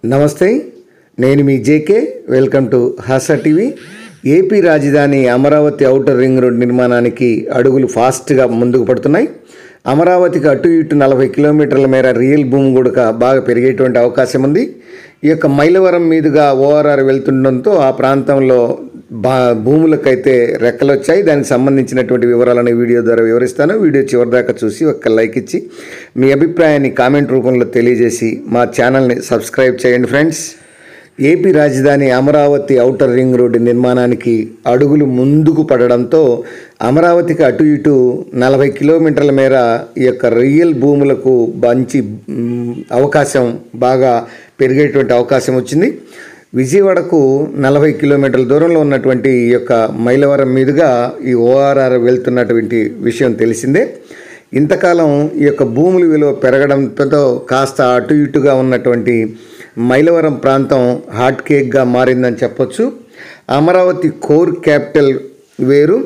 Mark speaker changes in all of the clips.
Speaker 1: నమస్తే, నేను మీ JK. Welcome to Hasa TV. AP రాజధాని అమరావతి ఔటర్ రింగ్ రోడ్ నిర్మాణానికి అడుగులు ఫాస్ట్గా ముందుకు పడుతున్నాయి. అమరావతికి అటు ఇటు 40 కిలోమీటర్ల మేర రియల్ భూమి గుడక బాగా పెరిగేటువంటి అవకాశం ఉంది. ఈ యొక్క మైలవరం మీదుగా ఓఆర్ఆర్ వెళ్తుండడంతో ఆ ప్రాంతంలో భూములకైతే రెక్కలు వచ్చాయి. దానికి సంబంధించినటువంటి వివరాలను వీడియో ద్వారా వివరిస్తాను. వీడియో చివరిదాకా చూసి ఒక లైక్ ఇచ్చి మీ అభిప్రాయాన్ని కామెంట్ రూపంలో తెలియజేసి మా ఛానల్ని సబ్స్క్రైబ్ చేయండి ఫ్రెండ్స్. ఏపీ రాజధాని అమరావతి ఔటర్ రింగ్ రోడ్డు నిర్మాణానికి అడుగులు ముందుకు పడడంతో అమరావతికి అటు ఇటు 40 కిలోమీటర్ల మేర ఈ యొక్క రియల్ భూములకు మంచి అవకాశం బాగా పెరిగేటువంటి అవకాశం వచ్చింది. విజయవాడకు 40 కిలోమీటర్ల దూరంలో ఉన్నటువంటి ఈ యొక్క మైలవరం మీదుగా ఈ ఓఆర్ఆర్ వెళ్తున్నటువంటి విషయం తెలిసిందే. ఇంతకాలం ఈ యొక్క భూముల విలువ పెరగడంతో కాస్త అటు ఇటుగా ఉన్నటువంటి మైలవరం ప్రాంతం హాట్ కేక్గా మారిందని చెప్పొచ్చు. అమరావతి కోర్ క్యాపిటల్ వేరు,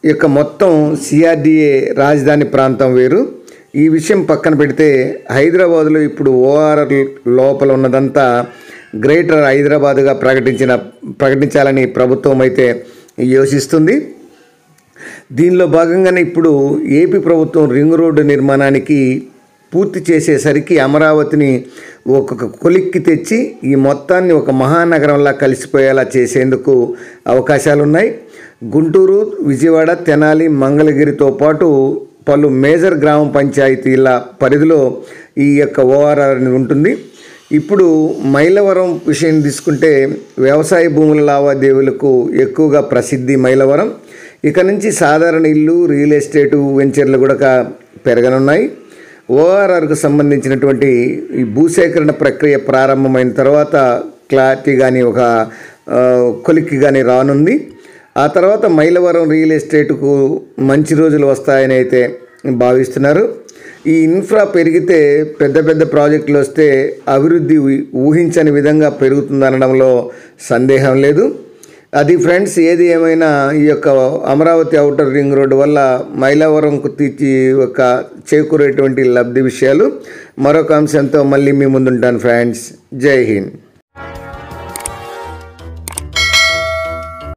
Speaker 1: ఈ యొక్క మొత్తం సిఆర్డిఏ రాజధాని ప్రాంతం వేరు. ఈ విషయం పక్కన పెడితే హైదరాబాదులో ఇప్పుడు ఓఆర్ఆర్ లోపల ఉన్నదంతా గ్రేటర్ హైదరాబాదుగా ప్రకటించాలని ప్రభుత్వం అయితే యోచిస్తుంది. దీనిలో భాగంగానే ఇప్పుడు ఏపీ ప్రభుత్వం రింగ్ రోడ్డు నిర్మాణానికి పూర్తి చేసేసరికి అమరావతిని ఒక కొలిక్కి తెచ్చి ఈ మొత్తాన్ని ఒక మహానగరంలా కలిసిపోయేలా చేసేందుకు అవకాశాలు ఉన్నాయి. గుంటూరు, విజయవాడ, తెనాలి, మంగళగిరితో పాటు పలు మేజర్ గ్రామ పంచాయతీల పరిధిలో ఈ యొక్క ఓఆర్ఆర్ ఉంటుంది. ఇప్పుడు మైలవరం విషయం తీసుకుంటే వ్యవసాయ భూముల లావాదేవీలకు ఎక్కువగా ప్రసిద్ధి మైలవరం. ఇక నుంచి సాధారణ ఇల్లు, రియల్ ఎస్టేటు వెంచర్లు కూడా పెరగనున్నాయి. ఓఆర్ఆర్కు సంబంధించినటువంటి ఈ భూసేకరణ ప్రక్రియ ప్రారంభమైన తర్వాత క్లారిటీ కానీ ఒక కొలిక్కి కానీ రానుంది. ఆ తర్వాత మైలవరం రియల్ ఎస్టేటుకు మంచి రోజులు వస్తాయని అయితే భావిస్తున్నారు. ఈ ఇన్ఫ్రా పెరిగితే పెద్ద పెద్ద ప్రాజెక్టులు వస్తే అభివృద్ధి ఊహించని విధంగా పెరుగుతుందనడంలో సందేహం లేదు. అది ఫ్రెండ్స్, ఏది ఏమైనా ఈ యొక్క అమరావతి ఔటర్ రింగ్ రోడ్డు వల్ల మైలవరంకు తీర్చి ఒక చేకూరేటువంటి లబ్ధి విషయాలు. మరొక అంశంతో మళ్ళీ మీ ముందుంటాను ఫ్రెండ్స్. జై హింద్.